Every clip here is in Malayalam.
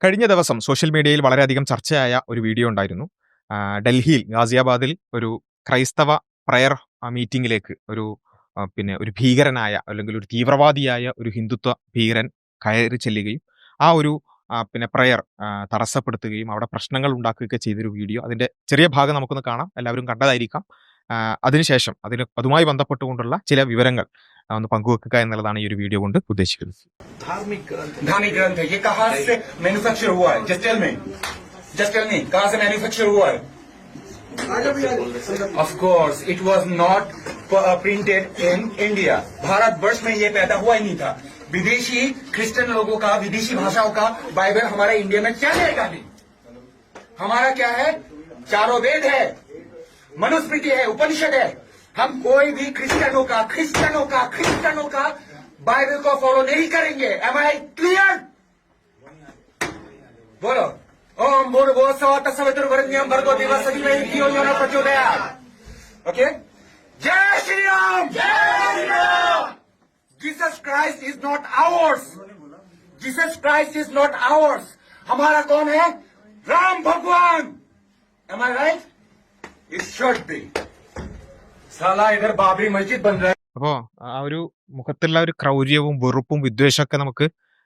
കഴിഞ്ഞ ദിവസം സോഷ്യൽ മീഡിയയിൽ വളരെയധികം ചർച്ചയായ ഒരു വീഡിയോ ഉണ്ടായിരുന്നു. ഡൽഹിയിൽ ഗാസിയാബാദിൽ ഒരു ക്രൈസ്തവ പ്രയർ മീറ്റിംഗിലേക്ക് ഒരു ഭീകരനായ അല്ലെങ്കിൽ ഒരു തീവ്രവാദിയായ ഒരു ഹിന്ദുത്വ ഭീകരൻ കയറി ചെല്ലുകയും ആ ഒരു പ്രയർ തടസ്സപ്പെടുത്തുകയും അവിടെ പ്രശ്നങ്ങൾ ഉണ്ടാക്കുകയൊക്കെ ചെയ്തൊരു വീഡിയോ. അതിന്റെ ചെറിയ ഭാഗം നമുക്കൊന്ന് കാണാം. എല്ലാവരും കണ്ടതായിരിക്കാം. അതിനുശേഷം അതുമായി ബന്ധപ്പെട്ടുകൊണ്ടുള്ള ചില വിവരങ്ങൾ ഒന്ന് പങ്കുവെക്കുക എന്നുള്ളതാണ് ഈ ഒരു വീഡിയോ കൊണ്ട് ഉദ്ദേശിക്കുന്നത്. धार्मिक ग्रंथ है ये कहाँ से मैन्युफैक्चर हुआ है? जस्ट टेल मी कहाँ से मैन्युफैक्चर हुआ है? Of course it was not printed in India. Bharat वर्ष में ये पैदा हुआ ही नहीं था. विदेशी क्रिश्चियन लोगों का, विदेशी भाषाओं का बाइबल हमारे इंडिया में क्या जाएगा? नहीं, हमारा क्या है? चारों वेद है, मनुस्मृति है, उपनिषद है. हम कोई भी क्रिश्चियनों का बाइबल को फॉलो नहीं करेंगे. Am I clear? बोलो ओम भूर्भुवः स्वः तत्सवितुर्वरेण्यं भर्गो देवस्य धीमहि धियो यो नः प्रचोदयात्. ओके, जय Shri Ram. Jesus Christ is not ours. हमारा कौन है? राम भगवान. Am I right? It should be. साला इधर बाबरी मस्जिद बन रहा है. അപ്പോ ആ ഒരു മുഖത്തുള്ള ഒരു ക്രൗര്യവും വെറുപ്പും വിദ്വേഷമൊക്കെ നമുക്ക്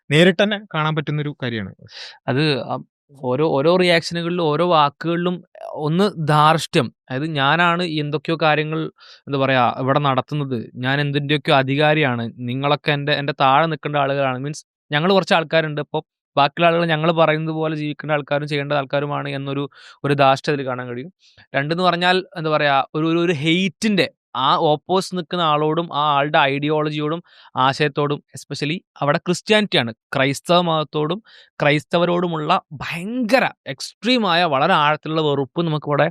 നേരിട്ട് തന്നെ കാണാൻ പറ്റുന്ന ഒരു കാര്യമാണ്. അത് ഓരോ റിയാക്ഷനുകളിലും ഓരോ വാക്കുകളിലും ഒന്ന് ധാർഷ്ട്യം, അതായത് ഞാനാണ് എന്തൊക്കെയോ കാര്യങ്ങൾ എന്താ പറയാ ഇവിടെ നടത്തുന്നത്, ഞാൻ എന്തിൻ്റെയൊക്കെയോ അധികാരിയാണ്, നിങ്ങളൊക്കെ എൻ്റെ താഴെ നിൽക്കേണ്ട ആളുകളാണ്. മീൻസ് ഞങ്ങൾ കുറച്ച് ആൾക്കാരുണ്ട്, ഇപ്പോൾ ബാക്കിയുള്ള ആളുകൾ ഞങ്ങൾ പറയുന്നത് പോലെ ജീവിക്കേണ്ട ആൾക്കാരും ചെയ്യേണ്ട ആൾക്കാരുമാണ് എന്നൊരു ധാർഷ്ട്യം അതിൽ കാണാൻ കഴിയും. രണ്ടെന്ന് പറഞ്ഞാൽ എന്താ പറയാ ഒരു ഹെയ്റ്റിന്റെ ആ ഓപ്പോസിറ്റ് നിൽക്കുന്ന ആളോടും ആ ആളുടെ ഐഡിയോളജിയോടും ആശയത്തോടും, എസ്പെഷ്യലി അവിടെ ക്രിസ്ത്യാനിറ്റിയാണ്, ക്രൈസ്തവ മതത്തോടും ക്രൈസ്തവരോടുമുള്ള ഭയങ്കര എക്സ്ട്രീമായ വളരെ ആഴത്തിലുള്ള വെറുപ്പ് നമുക്ക് ഇവിടെ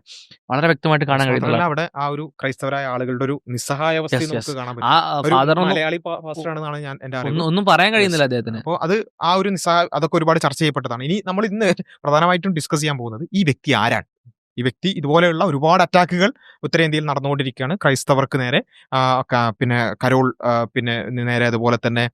വളരെ വ്യക്തമായിട്ട് കാണാൻ കഴിയുന്നില്ല. അവിടെ ആ ഒരു ക്രൈസ്തവരായ ആളുകളുടെ ഒരു നിസ്സഹായാവസ്ഥ നമുക്ക് കാണാൻ പറ്റും. മലയാളി പാസ്റ്ററാണെന്നാണ് ഞാൻ എന്റെ ഒന്നും പറയാൻ കഴിയുന്നില്ല അദ്ദേഹത്തിന്. അപ്പോൾ അത് ആ ഒരു അതൊക്കെ ഒരുപാട് ചർച്ച ചെയ്യപ്പെട്ടതാണ്. ഇനി നമ്മൾ ഇന്ന് പ്രധാനമായിട്ടും ഡിസ്കസ് ചെയ്യാൻ പോകുന്നത് ഈ വ്യക്തി ആരാണ്. ഈ വ്യക്തി ഇതുപോലെയുള്ള ഒരുപാട് അറ്റാക്കുകൾ ഉത്തരേന്ത്യയിൽ നടന്നുകൊണ്ടിരിക്കുകയാണ്. ക്രൈസ്തവർക്ക് നേരെ, കരോൾ നേരെ, അതുപോലെ തന്നെ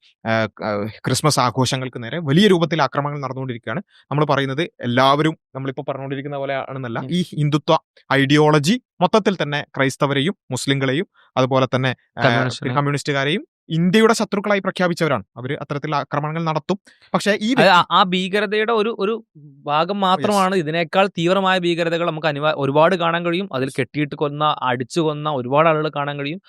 ക്രിസ്മസ് ആഘോഷങ്ങൾക്ക് നേരെ വലിയ രൂപത്തിൽ ആക്രമണങ്ങൾ നടന്നുകൊണ്ടിരിക്കുകയാണ്. നമ്മൾ പറയുന്നത് എല്ലാവരും നമ്മളിപ്പോൾ പറഞ്ഞുകൊണ്ടിരിക്കുന്ന പോലെ ആണെന്നല്ല. ഈ ഹിന്ദുത്വ ഐഡിയോളജി മൊത്തത്തിൽ തന്നെ ക്രൈസ്തവരെയും മുസ്ലിങ്ങളെയും അതുപോലെ തന്നെ കമ്മ്യൂണിസ്റ്റുകാരെയും ഇന്ത്യയുടെ ശത്രുക്കളായി പ്രഖ്യാപിച്ചവരാണ്. അവര് അത്തരത്തിലുള്ള ആക്രമണങ്ങൾ നടത്തും. പക്ഷേ ഈ ആ ഭീകരതയുടെ ഒരു ഭാഗം മാത്രമാണ്. ഇതിനേക്കാൾ തീവ്രമായ ഭീകരതകൾ നമുക്ക് ഒരുപാട് കാണാൻ കഴിയും. അതിൽ കെട്ടിയിട്ട് അടിച്ചു കൊന്ന ഒരുപാട് ആളുകൾ കാണാൻ കഴിയും.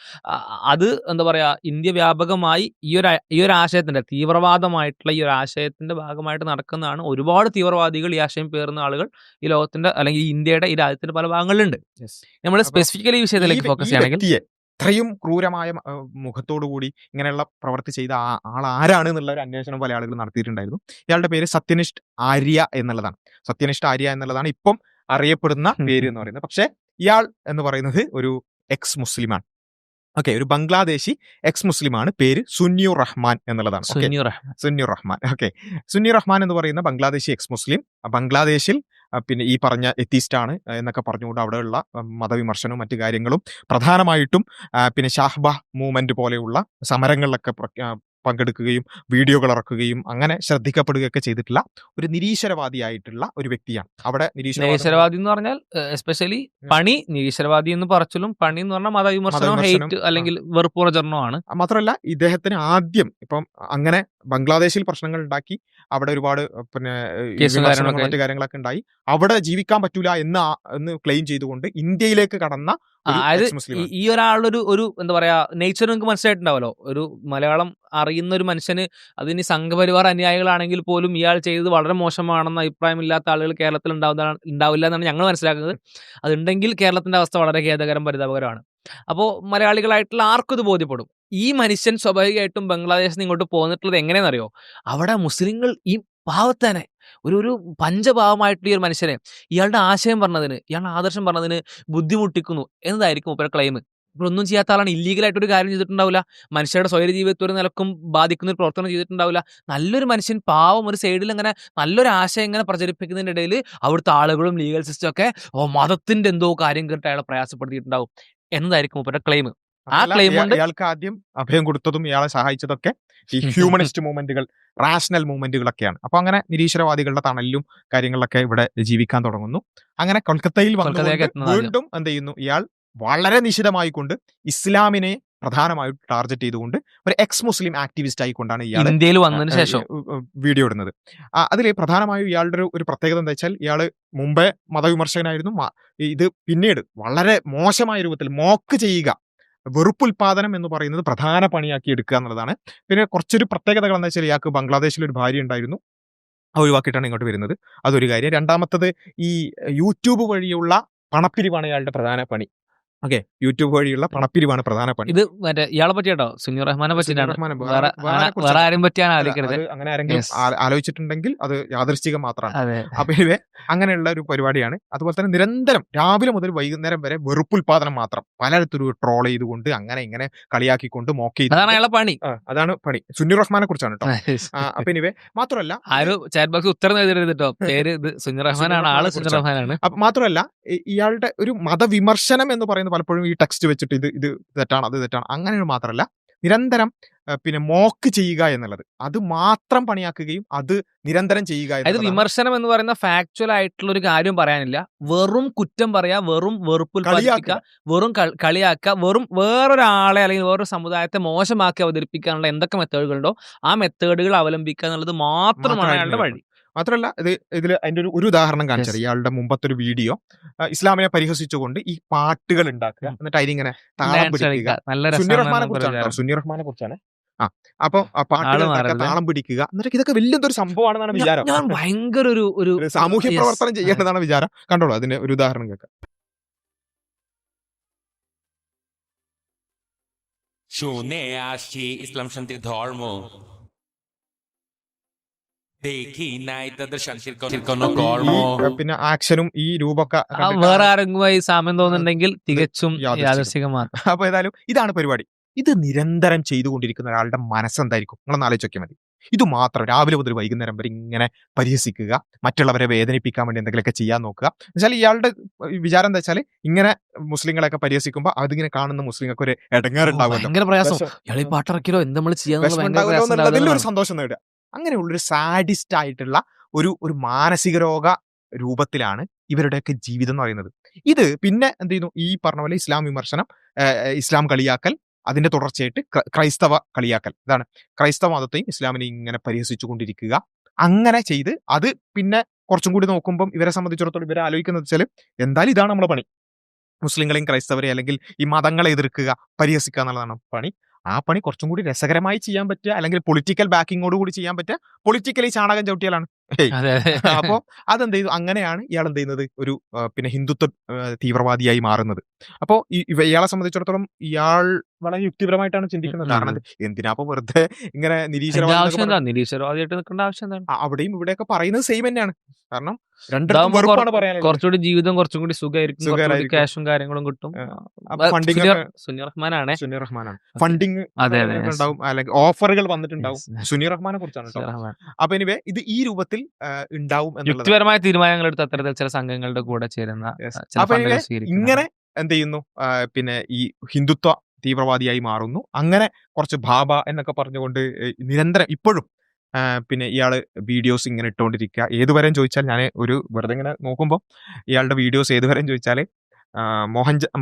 അത് എന്താ പറയാ, ഇന്ത്യ വ്യാപകമായി ഈ ഒരു ആശയത്തിന്റെ, തീവ്രവാദമായിട്ടുള്ള ഈ ഒരു ആശയത്തിന്റെ ഭാഗമായിട്ട് നടക്കുന്നതാണ്. ഒരുപാട് തീവ്രവാദികൾ, ഈ ആശയം പേറുന്ന ആളുകൾ ഈ ലോകത്തിന്റെ അല്ലെങ്കിൽ ഈ ഇന്ത്യയുടെ ഈ രാജ്യത്തിന്റെ പല ഭാഗങ്ങളിലുണ്ട്. നമ്മൾ സ്പെസിഫിക്കലി ഈ വിഷയത്തിലേക്ക് ഫോക്കസ് ചെയ്യണമെങ്കിൽ ഇത്രയും ക്രൂരമായ മുഖത്തോടുകൂടി ഇങ്ങനെയുള്ള പ്രവൃത്തി ചെയ്ത ആൾ ആരാണ് എന്നുള്ള ഒരു അന്വേഷണം പല ആളുകൾ നടത്തിയിട്ടുണ്ടായിരുന്നു. ഇയാളുടെ പേര് സത്യനിഷ്ഠ ആര്യ എന്നുള്ളതാണ് ഇപ്പം അറിയപ്പെടുന്ന പേര് എന്ന് പറയുന്നത്. പക്ഷെ ഇയാൾ എന്ന് പറയുന്നത് ഒരു എക്സ് മുസ്ലിമാണ്. ഓക്കെ, ഒരു ബംഗ്ലാദേശി എക്സ് മുസ്ലിമാണ്. പേര് സുന്നിയുർ റഹ്മാൻ എന്നുള്ളതാണ്. സുന്നിയുർ റഹ്മാൻ. ഓക്കെ, സുന്നിയുർ റഹ്മാൻ എന്ന് പറയുന്ന ബംഗ്ലാദേശി എക്സ് മുസ്ലിം ബംഗ്ലാദേശിൽ ഈ പറഞ്ഞ എത്തീസ്റ്റ് ആണ് എന്നൊക്കെ പറഞ്ഞുകൊണ്ട് അവിടെയുള്ള മതവിമർശനവും മറ്റു കാര്യങ്ങളും പ്രധാനമായിട്ടും ഷാഹ്ബ മൂവ്മെന്റ് പോലെയുള്ള സമരങ്ങളിലൊക്കെ പങ്കെടുക്കുകയും വീഡിയോകൾ ഇറക്കുകയും അങ്ങനെ ശ്രദ്ധിക്കപ്പെടുകയൊക്കെ ചെയ്തിട്ടുള്ള ഒരു നിരീശ്വരവാദിയായിട്ടുള്ള ഒരു വ്യക്തിയാണ്. അവിടെ നിരീശ്വരവാദി എന്ന് പറഞ്ഞാൽ എസ്പെഷ്യലി നിരീശ്വരവാദി എന്ന് പറച്ചിലും പണി എന്ന് പറഞ്ഞാൽ മതവിമർശനം, ഹെയ്റ്റ് അല്ലെങ്കിൽ വെറുപ്പ് പ്രചരണമാണ്. മാത്രമല്ല ഇദ്ദേഹത്തിന് ആദ്യം ഇപ്പം അങ്ങനെ ബംഗ്ലാദേശിൽ പ്രശ്നങ്ങൾ ഉണ്ടാക്കി അവിടെ ഒരുപാട് മറ്റു കാര്യങ്ങളൊക്കെ ഉണ്ടായി. അവിടെ ജീവിക്കാൻ പറ്റൂല എന്ന് ക്ലെയിം ചെയ്തുകൊണ്ട് ഇന്ത്യയിലേക്ക് കടന്ന ഈ ഒരാളൊരു എന്താ പറയാ നേച്ചർ നിങ്ങൾക്ക് മനസ്സിലായിട്ടുണ്ടാവല്ലോ. ഒരു മലയാളം അറിയുന്ന ഒരു മനുഷ്യന്, അതിന് സംഘപരിവാർ അനുയായികളാണെങ്കിൽ പോലും ഇയാൾ ചെയ്തത് വളരെ മോശമാണെന്ന അഭിപ്രായമില്ലാത്ത ആളുകൾ കേരളത്തിൽ ഉണ്ടാവില്ല എന്നാണ് ഞങ്ങൾ മനസ്സിലാക്കുന്നത്. അതുണ്ടെങ്കിൽ കേരളത്തിന്റെ അവസ്ഥ വളരെ ഖേദകരം, പരിതാപകരമാണ്. അപ്പോൾ മലയാളികളായിട്ടുള്ള ആർക്കും ഇത് ബോധ്യപ്പെടും. ഈ മനുഷ്യൻ സ്വാഭാവികമായിട്ടും ബംഗ്ലാദേശിൽ നിന്ന് ഇങ്ങോട്ട് പോന്നിട്ടുള്ളത് എങ്ങനെയെന്നറിയോ? അവിടെ മുസ്ലിങ്ങൾ ഈ പാവത്തേനെ ഒരു പഞ്ചപാവമായിട്ടുള്ള ഈ ഒരു മനുഷ്യനെ ഇയാളുടെ ആശയം പറഞ്ഞതിന്, ഇയാളുടെ ആദർശം പറഞ്ഞതിന് ബുദ്ധിമുട്ടിക്കുന്നു എന്നതായിരിക്കും മൂപ്പരുടെ ക്ലെയിം. ഇപ്പോൾ ഒന്നും ചെയ്യാത്ത ആളാണ്, ഇല്ലീഗലായിട്ടൊരു കാര്യം ചെയ്തിട്ടുണ്ടാവില്ല, മനുഷ്യരുടെ സ്വൈര ജീവിതത്തിൽ ഒരു നിലക്കും ബാധിക്കുന്ന ഒരു പ്രവർത്തനം ചെയ്തിട്ടുണ്ടാവില്ല. നല്ലൊരു മനുഷ്യൻ, പാവം, ഒരു സൈഡിൽ ഇങ്ങനെ നല്ലൊരു ആശയം ഇങ്ങനെ പ്രചരിപ്പിക്കുന്നതിൻ്റെ ഇടയിൽ അവിടുത്തെ ആളുകളും ലീഗൽ സിസ്റ്റം ഒക്കെ മതത്തിന്റെ എന്തോ കാര്യം കേട്ട് അയാളെ പ്രയാസപ്പെടുത്തിയിട്ടുണ്ടാവും എന്നതായിരിക്കും മൂപ്പരുടെ ക്ലെയിം. ക്ലെയിം കൊണ്ട് ഇയാൾക്ക് ആദ്യം അഭയം കൊടുത്തതും ഇയാളെ സഹായിച്ചതൊക്കെ ഈ ഹ്യൂമനിസ്റ്റ് മൂവ്മെന്റുകൾ, റാഷണൽ മൂവ്മെന്റുകളൊക്കെയാണ്. അപ്പൊ അങ്ങനെ നിരീശ്വരവാദികളുടെ തണലിലും കാര്യങ്ങളിലൊക്കെ ഇവിടെ ജീവിക്കാൻ തുടങ്ങുന്നു. അങ്ങനെ കൊൽക്കത്തയിൽ കൊൽക്കത്തയിലേക്ക് വന്നുകൊണ്ട് എത്തുന്നത് ആദ്യം. വീണ്ടും എന്ത് ചെയ്യുന്നു, ഇയാൾ വളരെ നിശിതമായിക്കൊണ്ട് ഇസ്ലാമിനെ പ്രധാനമായും ടാർഗറ്റ് ചെയ്തുകൊണ്ട് ഒരു എക്സ് മുസ്ലിം ആക്ടിവിസ്റ്റ് ആയിക്കൊണ്ടാണ് ഇയാൾ ഇന്ത്യയിൽ വന്നതിന് ശേഷം വീഡിയോ ഇടുന്നത്. അതിൽ പ്രധാനമായും ഇയാളുടെ ഒരു പ്രത്യേകത എന്താ വെച്ചാൽ, ഇയാള് മുമ്പേ മതവിമർശകനായിരുന്നു. ഇത് പിന്നീട് വളരെ മോശമായ രൂപത്തിൽ മോക്ക് ചെയ്യുക, വെറുപ്പുൽപാദനം എന്ന് പറയുന്നത് പ്രധാന പണിയാക്കി എടുക്കുക എന്നുള്ളതാണ്. പിന്നെ കുറച്ചൊരു പ്രത്യേകതകൾ എന്താ വെച്ചാൽ, ഇയാൾക്ക് ബംഗ്ലാദേശിൽ ഒരു ഭാര്യ ഉണ്ടായിരുന്നു, ഒഴിവാക്കിയിട്ടാണ് ഇങ്ങോട്ട് വരുന്നത്. അതൊരു കാര്യം. രണ്ടാമത്തത് ഈ യൂട്യൂബ് വഴിയുള്ള പണപ്പിരിവാണ് ഇയാളുടെ പ്രധാന പണി. ഓക്കെ, യൂട്യൂബ് വഴിയുള്ള പണപ്പിരിവാണ് പ്രധാന പണി. ഇത് മറ്റേ ഇയാളെ പറ്റിയാട്ടോ, സുന്നൂർ റഹ്മാനെ പറ്റിയിട്ടാണ്. വേറെ ആരും പറ്റിയാണ് ആലോചിക്കരുത്. അങ്ങനെ ആരെങ്കിലും ആലോചിച്ചിട്ടുണ്ടെങ്കിൽ അത് യാദൃശ്ചികം മാത്രമാണ്. അതെ. അപ്പൊ ഇവ അങ്ങനെയുള്ള ഒരു പരിപാടിയാണ്. അതുപോലെ തന്നെ നിരന്തരം രാവിലെ മുതൽ വൈകുന്നേരം വരെ വെറുപ്പുൽപാദനം മാത്രം, പലതരത്തിലും ട്രോൾ ചെയ്തുകൊണ്ട് അങ്ങനെ ഇങ്ങനെ കളിയാക്കിക്കൊണ്ട് മോക്ക് ചെയ്ത്, അതാണ് അയാളെ പണി. അതാണ് പണി. സുന്നൂർ റഹ്മാനെ കുറിച്ചാണ് കേട്ടോ. അപ്പൊ ഇനിവേ മാത്രമല്ല, ആ ഒരു ചാറ്റ് ബോക്സ് ഉത്തരം എഴുതരുത് കേട്ടോ, പേര് ഇത് സുന്നൂർ റഹ്മാനാണ്, ആള് സുന്നൂർ റഹ്മാനാണ്. അപ്പൊ മാത്രമല്ല, ഇയാളുടെ ഒരു മതവിമർശനം എന്ന് പറയുന്നത് പലപ്പോഴും ഈ ടെക്സ്റ്റ് വെച്ചിട്ട് ഇത് തെറ്റാണ്, അത് തെറ്റാണ്, അങ്ങനെ മാത്രമല്ല, നിരന്തരം പിന്നെ മോക്ക് ചെയ്യുക എന്നുള്ളത് അത് മാത്രം പണിയാക്കുകയും അത് നിരന്തരം ചെയ്യുക. അതായത് വിമർശനം എന്ന് പറയുന്ന ഫാക്ച്വൽ ആയിട്ടുള്ള ഒരു കാര്യം പറയാനില്ല, വെറും കുറ്റം പറയാ, വെറും വെറുപ്പുൽപ്പാദിപ്പിക്കുക, വെറും കളിയാക്കുക, വെറും വേറൊരാളെ അല്ലെങ്കിൽ വേറൊരു സമുദായത്തെ മോശമാക്കി അവതരിപ്പിക്കാനുള്ള എന്തൊക്കെ മെത്തേഡുകളുണ്ടോ ആ മെത്തേഡുകൾ അവലംബിക്കുക എന്നുള്ളത് മാത്രമാണ് അയാളുടെ വഴി. മാത്രമല്ല, ഇതിൽ അതിന്റെ ഒരു ഉദാഹരണം കാണിച്ചത്, ഇയാളുടെ മുമ്പത്തെ ഒരു വീഡിയോ ഇസ്ലാമിനെ പരിഹസിച്ചുകൊണ്ട് ഈ പാട്ടുകൾ ഉണ്ടാക്കുക, എന്നിട്ട് അതിനിങ്ങനെ താളം പിടിക്കുക. സുന്നൂർ റഹ്മാനെ കുറിച്ചാണ്, സുന്നൂർ റഹ്മാനെ കുറിച്ചാണ്. അപ്പൊ പാട്ടുകൾ താളം പിടിക്കുക, എന്നിട്ട് ഇതൊക്കെ വലിയൊരു സംഭവമാണെന്നാണ് വിചാരം. ഞാൻ ഭയങ്കര ഒരു സാമൂഹ്യ പ്രവർത്തനം ചെയ്യേണ്ടതാണ് വിചാരം. കണ്ടോളൂ അതിന്റെ ഒരു ഉദാഹരണം കേൾക്കാം. শুনে আসি ইসলাম শান্তির ধর্ম, দেখি নাই তাদের শান্তির কোনো কর্ম. പിന്നെ ആക്ഷനും ഈ രൂപമൊക്കെ വേറെ ആരെങ്കിലും സാമ്യം തോന്നുന്നുണ്ടെങ്കിൽ തികച്ചും യാദൃശ്ചികമാണ്. അപ്പൊ ഏതായാലും ഇതാണ് പരിപാടി. ഇത് നിരന്തരം ചെയ്തുകൊണ്ടിരിക്കുന്ന ഒരാളുടെ മനസ്സെന്തായിരിക്കും നിങ്ങളൊന്ന് ആലോചിച്ചൊക്കെ മതി. ഇത് മാത്രം രാവിലെ മുതൽ വൈകുന്നേരം വരെ ഇങ്ങനെ പരിഹസിക്കുക, മറ്റുള്ളവരെ വേദനിപ്പിക്കാൻ വേണ്ടി എന്തെങ്കിലുമൊക്കെ ചെയ്യാൻ നോക്കുക. എന്നുവെച്ചാൽ ഇയാളുടെ വിചാരം എന്താ വെച്ചാൽ, ഇങ്ങനെ മുസ്ലിങ്ങളെയൊക്കെ പരിഹസിക്കുമ്പോൾ അതിങ്ങനെ കാണുന്ന മുസ്ലിങ്ങൾക്ക് ഒരു ഇടങ്ങേറുണ്ടാവുമല്ലോ, ഭയങ്കര പ്രയാസം, പാട്ടിറക്കിലോ എന്ത് നമ്മൾ ചെയ്യാൻ ഒരു സന്തോഷം നേടുക. അങ്ങനെയുള്ളൊരു സാഡിസ്റ്റ് ആയിട്ടുള്ള ഒരു മാനസിക രോഗ രൂപത്തിലാണ് ഇവരുടെയൊക്കെ ജീവിതം എന്ന് പറയുന്നത്. ഇത് പിന്നെ എന്ത് ചെയ്യുന്നു, ഈ പറഞ്ഞ പോലെ ഇസ്ലാം വിമർശനം, ഇസ്ലാം കളിയാക്കൽ, അതിന്റെ തുടർച്ചയായിട്ട് ക്രൈസ്തവ കളിയാക്കൽ, ഇതാണ് ക്രൈസ്തവ മതത്തെയും ഇസ്ലാമിനെയും ഇങ്ങനെ പരിഹസിച്ചു കൊണ്ടിരിക്കുക. അങ്ങനെ ചെയ്ത് അത് പിന്നെ കുറച്ചും കൂടി നോക്കുമ്പം ഇവരെ സംബന്ധിച്ചിടത്തോളം ഇവരെ ആലോചിക്കുന്നത് വെച്ചാൽ, എന്തായാലും ഇതാണ് നമ്മളെ പണി, മുസ്ലിങ്ങളെയും ക്രൈസ്തവരെ അല്ലെങ്കിൽ ഈ മതങ്ങളെ എതിർക്കുക, പരിഹസിക്കുക എന്നുള്ളതാണ് പണി. ആ പണി കുറച്ചും കൂടി രസകരമായി ചെയ്യാൻ പറ്റുക, അല്ലെങ്കിൽ പൊളിറ്റിക്കൽ ബാക്കിങ്ങോട് കൂടി ചെയ്യാൻ പറ്റുക, പൊളിറ്റിക്കലി ചാണകം ചവിട്ടിയാലാണ്. അപ്പോ അതെന്ത് ചെയ്തു, അങ്ങനെയാണ് ഇയാൾ എന്ത് ചെയ്യുന്നത്, ഒരു പിന്നെ ഹിന്ദുത്വ തീവ്രവാദിയായി മാറുന്നത്. അപ്പോ ഇയാളെ സംബന്ധിച്ചിടത്തോളം ഇയാൾ വളരെ യുക്തിപരമായിട്ടാണ് ചിന്തിക്കുന്നത്. കാരണം എന്തിനാപ്പോ വെറുതെ ഇങ്ങനെ നിരീശ്വരവാദിയായിട്ട് നിൽക്കേണ്ട ആവശ്യം എന്താണ്? അവിടെയും ഇവിടെയൊക്കെ പറയുന്നത് സെയിം തന്നെയാണ്. കാരണം രണ്ടും വെറുപ്പാണ് പറയാനുള്ളത്. കുറച്ചുകൂടി ജീവിതം കുറച്ചും കൂടി സുഖമായിരിക്കും, ക്യാഷും കാര്യങ്ങളും കിട്ടും. സുന്നൂർ റഹ്മാനാണ്, ഫണ്ടിങ് ഉണ്ടാവും, അല്ലെങ്കിൽ ഓഫറുകൾ വന്നിട്ടുണ്ടാവും. സുന്നൂർ റഹ്മാനെ കുറിച്ചാണ്. അപ്പൊ എനിവേ ഇത് ഈ രൂപത്തിൽ ഉണ്ടാവും. യുക്തിപരമായ തീരുമാനങ്ങൾ എടുത്ത് അത്തരത്തിൽ ചില സംഘങ്ങളുടെ കൂടെ ചേരുന്ന ഇങ്ങനെ എന്ത് ചെയ്യുന്നു, പിന്നെ ഈ ഹിന്ദുത്വ തീവ്രവാദിയായി മാറുന്നു. അങ്ങനെ കുറച്ച് ബാബ എന്നൊക്കെ പറഞ്ഞുകൊണ്ട് നിരന്തരം ഇപ്പോഴും പിന്നെ ഇയാള് വീഡിയോസ് ഇങ്ങനെ ഇട്ടുകൊണ്ടിരിക്കുക. ഏതുവരെയും ചോദിച്ചാൽ, ഞാൻ ഒരു വെറുതെ ഇങ്ങനെ നോക്കുമ്പോൾ ഇയാളുടെ വീഡിയോസ് ഏതുവരെയും ചോദിച്ചാൽ,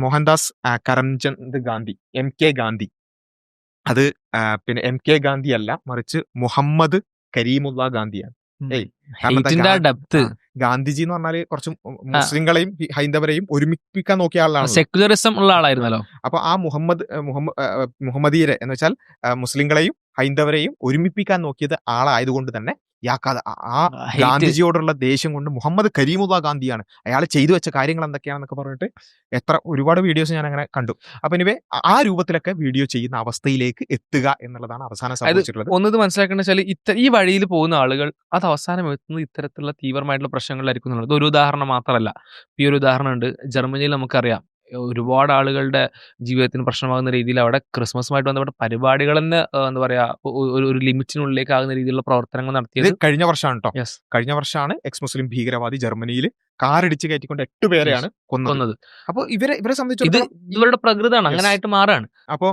മോഹൻദാസ് കരംചന്ദ് ഗാന്ധി, MK ഗാന്ധി, അത് പിന്നെ MK ഗാന്ധി അല്ല, മറിച്ച് മുഹമ്മദ് കരീമുള്ള ഗാന്ധിയാണ്. ഗാന്ധിജി എന്ന് പറഞ്ഞാല് കുറച്ച് മുസ്ലിങ്ങളെയും ഹൈന്ദവരെയും ഒരുമിപ്പിക്കാൻ നോക്കിയ ആളാണ്, സെക്യുലറിസം ഉള്ള ആളായിരുന്നല്ലോ. അപ്പൊ ആ മുഹമ്മദീയരെ എന്ന് വെച്ചാൽ മുസ്ലിങ്ങളെയും ഹൈന്ദവരെയും ഒരുമിപ്പിക്കാൻ നോക്കിയത് ആളായതുകൊണ്ട് തന്നെ ആ ഗാന്ധിജിയോടുള്ള ദേഷ്യം കൊണ്ട് മുഹമ്മദ് കരീമുള്ള ഗാന്ധിയാണ്, അയാൾ ചെയ്തു വെച്ച കാര്യങ്ങൾ എന്തൊക്കെയാണെന്നൊക്കെ പറഞ്ഞിട്ട് ഒരുപാട് വീഡിയോസ് ഞാൻ അങ്ങനെ കണ്ടു. അപ്പൊ ഇനിവേ ആ രൂപത്തിലൊക്കെ വീഡിയോ ചെയ്യുന്ന അവസ്ഥയിലേക്ക് എത്തുക എന്നുള്ളതാണ് അവസാനം സംഭവിച്ചിട്ടുള്ളത്. ഒന്നത് മനസ്സിലാക്കേണ്ട വെച്ചാൽ ഈ വഴിയിൽ പോകുന്ന ആളുകൾ അത് അവസാനം എത്തുന്നത് ഇത്തരത്തിലുള്ള തീവ്രമായിട്ടുള്ള പ്രശ്നങ്ങളിലായിരിക്കും എന്നുള്ളത് ഒരു ഉദാഹരണം മാത്രമല്ല. ഈ ഒരു ഉദാഹരണം ഉണ്ട്, ജർമ്മനിയിൽ നമുക്കറിയാം ഒരുപാട് ആളുകളുടെ ജീവിതത്തിന് പ്രശ്നമാകുന്ന രീതിയിൽ അവിടെ ക്രിസ്മസുമായിട്ട് ബന്ധപ്പെട്ട പരിപാടികൾ തന്നെ എന്താ പറയാ ഒരു ലിമിറ്റിനുള്ളിലേക്ക് ആകുന്ന രീതിയിലുള്ള പ്രവർത്തനങ്ങൾ ഇത് നടത്തിയത്. കഴിഞ്ഞ വർഷമാണ് കേട്ടോ. യെസ്, കഴിഞ്ഞ വർഷമാണ് എക്സ് മുസ്ലിം ഭീകരവാദി ജർമ്മനിയിൽ കാറിടിച്ച് കയറ്റിക്കൊണ്ട് 8 പേരെയാണ് കൊന്നത്. കൊന്നത്. അപ്പോൾ ഇവരെ ഇത് സംബന്ധിച്ചിടത്തോളം ഇവരുടെ പ്രകൃതമാണ്, Yes. അങ്ങനെ ആയിട്ട് മാറാണ്. അപ്പോൾ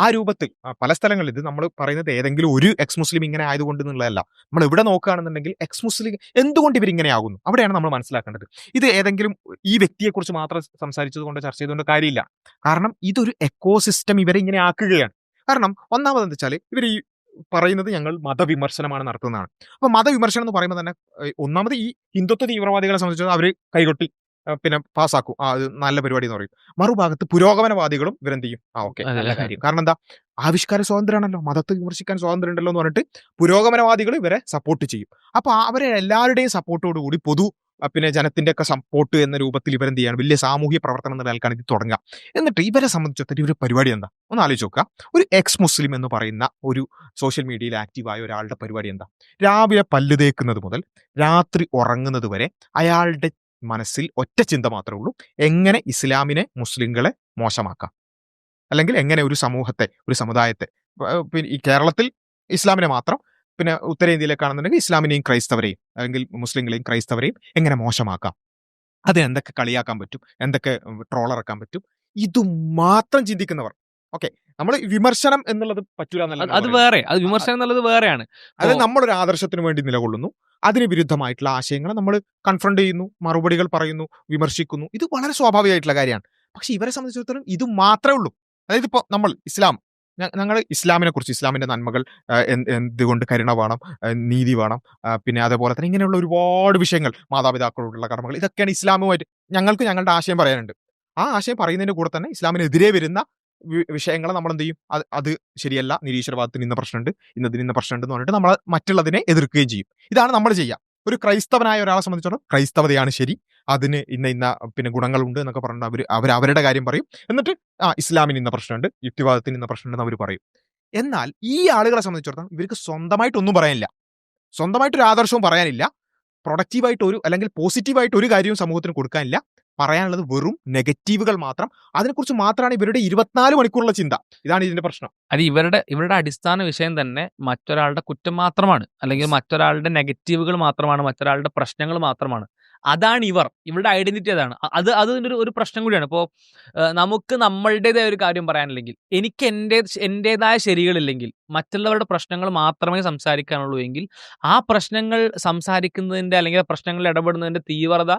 ആ രൂപത്തിൽ പല സ്ഥലങ്ങളിൽ ഇത് നമ്മൾ പറയുന്നത് ഏതെങ്കിലും ഒരു എക്സ് മുസ്ലിം ഇങ്ങനെ ആയതുകൊണ്ട് എന്നുള്ളതല്ല. നമ്മൾ ഇവിടെ നോക്കുകയാണെന്നുണ്ടെങ്കിൽ എക്സ് മുസ്ലിം എന്തുകൊണ്ട് ഇവരിങ്ങനെ ആകുന്നു അവിടെയാണ് നമ്മൾ മനസ്സിലാക്കേണ്ടത്. ഇത് ഏതെങ്കിലും ഈ വ്യക്തിയെക്കുറിച്ച് മാത്രം സംസാരിച്ചത് കൊണ്ട് ചർച്ച ചെയ്തുകൊണ്ട് കാര്യമില്ല. കാരണം ഇതൊരു എക്കോസിസ്റ്റം ഇവരെ ഇങ്ങനെ ആക്കുകയാണ്. കാരണം ഒന്നാമത് എന്താ വെച്ചാൽ ഇവർ ഈ പറയുന്നത് ഞങ്ങൾ മതവിമർശനമാണ് നടത്തുന്നതാണ്. അപ്പോൾ മതവിമർശനം എന്ന് പറയുമ്പോൾ തന്നെ ഒന്നാമത് ഈ ഹിന്ദുത്വ തീവ്രവാദികളെ സംബന്ധിച്ച് അവർ കൈകൊട്ടി പിന്നെ പാസ്സാക്കും, അത് നല്ല പരിപാടി എന്ന് പറയും. മറുഭാഗത്ത് പുരോഗമനവാദികളും ഇവരെന്ത് ചെയ്യും, ഓക്കെ അതെ. നല്ല കാര്യം. കാരണം എന്താ, ആവിഷ്കാര സ്വാതന്ത്ര്യമാണല്ലോ, മതത്തെ വിമർശിക്കാൻ സ്വാതന്ത്ര്യം ഉണ്ടല്ലോ എന്ന് പറഞ്ഞിട്ട് പുരോഗമനവാദികൾ ഇവരെ സപ്പോർട്ട് ചെയ്യും. അപ്പോൾ അവരെ എല്ലാവരുടെയും സപ്പോർട്ടോടുകൂടി പൊതു പിന്നെ ജനത്തിന്റെ ഒക്കെ സപ്പോർട്ട് എന്ന രൂപത്തിൽ ഇവരെന്ത് ചെയ്യാണ്, വലിയ സാമൂഹ്യ പ്രവർത്തനം എന്ന നിലക്കാണ് ഇത് തുടങ്ങുക. എന്നിട്ട് ഇവരെ സംബന്ധിച്ചിടത്തോളം ഇവർ പരിപാടി എന്താ ഒന്ന് ആലോചിച്ച് നോക്കുക. ഒരു എക്സ് മുസ്ലിം എന്ന് പറയുന്ന ഒരു സോഷ്യൽ മീഡിയയിൽ ആക്റ്റീവായ ഒരാളുടെ പരിപാടി എന്താ, രാവിലെ പല്ല് തേക്കുന്നത് മുതൽ രാത്രി ഉറങ്ങുന്നത് വരെ അയാളുടെ മനസ്സിൽ ഒറ്റ ചിന്ത മാത്രമേ ഉള്ളൂ, എങ്ങനെ ഇസ്ലാമിനെ മുസ്ലിങ്ങളെ മോശമാക്കാം, അല്ലെങ്കിൽ എങ്ങനെ ഒരു സമൂഹത്തെ ഒരു സമുദായത്തെ പിന്നെ ഈ കേരളത്തിൽ ഇസ്ലാമിനെ മാത്രം, പിന്നെ ഉത്തരേന്ത്യയിലേക്കാണെന്നുണ്ടെങ്കിൽ ഇസ്ലാമിനെയും ക്രൈസ്തവരെയും അല്ലെങ്കിൽ മുസ്ലിങ്ങളെയും ക്രൈസ്തവരെയും എങ്ങനെ മോശമാക്കാം, അത് എന്തൊക്കെ കളിയാക്കാൻ പറ്റും, എന്തൊക്കെ ട്രോളിറക്കാൻ പറ്റും, ഇത് മാത്രം ചിന്തിക്കുന്നവർ. ഓക്കെ, നമ്മൾ വിമർശനം എന്നുള്ളത് പറ്റൂല എന്നല്ല അത് വേറെ, അത് വിമർശനം എന്നുള്ളത് വേറെയാണ്. അത് നമ്മളൊരു ആദർശത്തിന് വേണ്ടി നിലകൊള്ളുന്നു, അതിന് വിരുദ്ധമായിട്ടുള്ള ആശയങ്ങളെ നമ്മൾ കൺഫ്രണ്ട് ചെയ്യുന്നു, മറുപടികൾ പറയുന്നു, വിമർശിക്കുന്നു. ഇത് വളരെ സ്വാഭാവികമായിട്ടുള്ള കാര്യമാണ്. പക്ഷെ ഇവരെ സംബന്ധിച്ചിടത്തോളം ഇത് മാത്രമേ ഉള്ളൂ. അതായത് ഇപ്പോൾ നമ്മൾ ഇസ്ലാം, ഞങ്ങൾ ഇസ്ലാമിനെ കുറിച്ച്, ഇസ്ലാമിന്റെ നന്മകൾ, എന്തുകൊണ്ട് കരുണ വേണം, നീതി വേണം, പിന്നെ അതേപോലെ തന്നെ ഇങ്ങനെയുള്ള ഒരുപാട് വിഷയങ്ങൾ, മാതാപിതാക്കളോടുള്ള കടമകൾ, ഇതൊക്കെയാണ് ഇസ്ലാമുമായിട്ട് ഞങ്ങൾക്ക് ഞങ്ങളുടെ ആശയം പറയാനുണ്ട്. ആ ആശയം പറയുന്നതിന്റെ കൂടെ തന്നെ ഇസ്ലാമിനെതിരെ വരുന്ന വിഷയങ്ങളെ നമ്മൾ എന്ത് ചെയ്യും, അത് ശരിയല്ല, നിരീശ്വരവാദത്തിന് ഇന്ന പ്രശ്നമുണ്ട്, ഇന്നതിന് ഇന്ന പ്രശ്നമുണ്ട് എന്ന് പറഞ്ഞിട്ട് നമ്മൾ മറ്റുള്ളതിനെ എതിർക്കുകയും ചെയ്യും. ഇതാണ് നമ്മൾ ചെയ്യുക. ഒരു ക്രൈസ്തവനായ ഒരാളെ സംബന്ധിച്ചിടത്തോളം ക്രൈസ്തവതയാണ് ശരി, അതിന് ഇന്ന പിന്നെ ഗുണങ്ങളുണ്ട് എന്നൊക്കെ പറഞ്ഞിട്ട് അവർ അവരുടെ കാര്യം പറയും. എന്നിട്ട് ഇസ്ലാമിന് ഇന്ന പ്രശ്നമുണ്ട്, യുക്തിവാദത്തിന് ഇന്ന പ്രശ്നമുണ്ടെന്ന് അവർ പറയും. എന്നാൽ ഈ ആളുകളെ സംബന്ധിച്ചിടത്തോളം ഇവർക്ക് സ്വന്തമായിട്ടൊന്നും പറയാനില്ല, സ്വന്തമായിട്ടൊരു ആദർശവും പറയാനില്ല, പ്രൊഡക്റ്റീവായിട്ട് അല്ലെങ്കിൽ പോസിറ്റീവായിട്ട് ഒരു കാര്യവും സമൂഹത്തിന് കൊടുക്കാനില്ല. പറയാനുള്ളത് വെറും നെഗറ്റീവുകൾ മാത്രം. അതിനെക്കുറിച്ച് മാത്രമാണ് ഇവരുടെ 24 മണിക്കൂറുള്ള ചിന്ത. ഇതാണ് ഇതിന്റെ പ്രശ്നം. അത് ഇവരുടെ അടിസ്ഥാന വിഷയം തന്നെ മറ്റൊരാളുടെ കുറ്റം മാത്രമാണ്, അല്ലെങ്കിൽ മറ്റൊരാളുടെ നെഗറ്റീവുകൾ മാത്രമാണ്, മറ്റൊരാളുടെ പ്രശ്നങ്ങൾ മാത്രമാണ്. അതാണ് ഇവരുടെ ഐഡന്റിറ്റി. അതാണ് അതിൻ്റെ ഒരു പ്രശ്നം കൂടിയാണ്. ഇപ്പോൾ നമുക്ക് നമ്മളുടേതായ ഒരു കാര്യം പറയാനില്ലെങ്കിൽ, എനിക്ക് എൻ്റെതായ ശരികളില്ലെങ്കിൽ, മറ്റുള്ളവരുടെ പ്രശ്നങ്ങൾ മാത്രമേ സംസാരിക്കാനുള്ളൂ എങ്കിൽ ആ പ്രശ്നങ്ങൾ സംസാരിക്കുന്നതിൻ്റെ അല്ലെങ്കിൽ പ്രശ്നങ്ങളിൽ ഇടപെടുന്നതിൻ്റെ തീവ്രത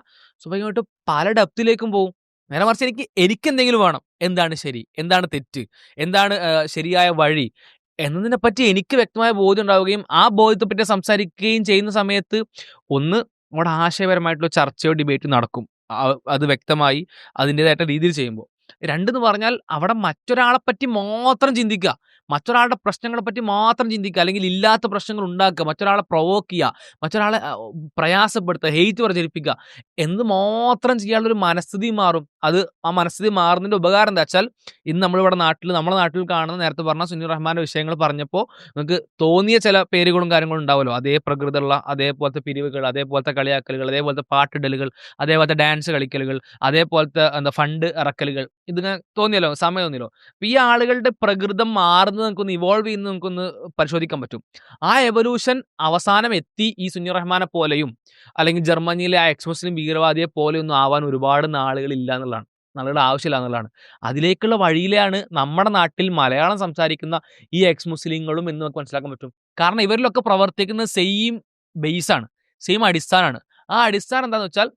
സ്വാഭാവികമായിട്ട് പല ഡെപ്തിലേക്കും പോകും. നേരെ മറിച്ച് എനിക്ക് എന്തെങ്കിലും വേണം, എന്താണ് ശരി, എന്താണ് തെറ്റ്, എന്താണ് ശരിയായ വഴി എന്നതിനെ പറ്റി എനിക്ക് വ്യക്തമായ ബോധ്യം ഉണ്ടാവുകയും ആ ബോധ്യത്തെപ്പറ്റി സംസാരിക്കുകയും ചെയ്യുന്ന സമയത്ത് ഒന്ന് അവിടെ ആശയപരമായിട്ടുള്ള ചർച്ചയോ ഡിബേറ്റോ നടക്കും, അത് വ്യക്തമായി അതിൻ്റെതായിട്ട് രീതിയിൽ ചെയ്യുമ്പോൾ. രണ്ടെന്ന് പറഞ്ഞാൽ അവിടെ മറ്റൊരാളെ പറ്റി മാത്രം ചിന്തിക്കുക, മറ്റൊരാളുടെ പ്രശ്നങ്ങളെ പറ്റി മാത്രം ചിന്തിക്കുക, അല്ലെങ്കിൽ ഇല്ലാത്ത പ്രശ്നങ്ങൾ ഉണ്ടാക്കുക, മറ്റൊരാളെ പ്രൊവോക്ക് ചെയ്യുക, മറ്റൊരാളെ പ്രയാസപ്പെടുത്തുക, ഹെയ്റ്റ് പ്രചരിപ്പിക്കുക എന്ന് മാത്രം ചെയ്യാനുള്ളൊരു മനസ്ഥിതി മാറും. ആ മനസ്ഥിതി മാറുന്നതിൻ്റെ ഉപകാരം എന്താ വെച്ചാൽ, ഇന്ന് നമ്മുടെ നാട്ടിൽ കാണുന്ന നേരത്തെ പറഞ്ഞ സുന്നി റഹ്മാന്റെ വിഷയങ്ങൾ പറഞ്ഞപ്പോൾ നമുക്ക് തോന്നിയ ചില പേരുകളും കാര്യങ്ങളും ഉണ്ടാവുമല്ലോ, അതേ പ്രകൃതമുള്ള അതേപോലത്തെ പിരിവുകൾ, അതേപോലത്തെ കളിയാക്കലുകൾ, അതേപോലത്തെ പാട്ടിടലുകൾ, അതേപോലത്തെ ഡാൻസ് കളിക്കലുകൾ, അതേപോലത്തെ ഫണ്ട് ഇറക്കലുകൾ, ഇതിങ്ങനെ തോന്നിയല്ലോ, സമയം തോന്നിയല്ലോ. അപ്പോൾ ഈ ആളുകളുടെ പ്രകൃതം മാറുന്നത് നമുക്കൊന്ന് ഇവോൾവ് ചെയ്യുന്നത് നമുക്കൊന്ന് പരിശോധിക്കാൻ പറ്റും. ആ എവല്യൂഷൻ അവസാനം എത്തി ഈ സുന്നി റഹ്മാനെ പോലെയും അല്ലെങ്കിൽ ജർമ്മനിയിലെ ആ എക്സ് മുസ്ലിം ഭീകരവാദിയെ പോലെയൊന്നും ആവാൻ ഒരുപാട് നാളുകളില്ല എന്നുള്ളതാണ്, നാളുകൾ ആവശ്യമില്ല എന്നുള്ളതാണ്. അതിലേക്കുള്ള വഴിയിലാണ് നമ്മുടെ നാട്ടിൽ മലയാളം സംസാരിക്കുന്ന ഈ എക്സ് മുസ്ലിങ്ങളും എന്ന് നമുക്ക് മനസ്സിലാക്കാൻ പറ്റും. കാരണം ഇവരിലൊക്കെ പ്രവർത്തിക്കുന്ന സെയിം ബേസാണ്, സെയിം അടിസ്ഥാനമാണ്. ആ അടിസ്ഥാനം എന്താണെന്ന് വെച്ചാൽ,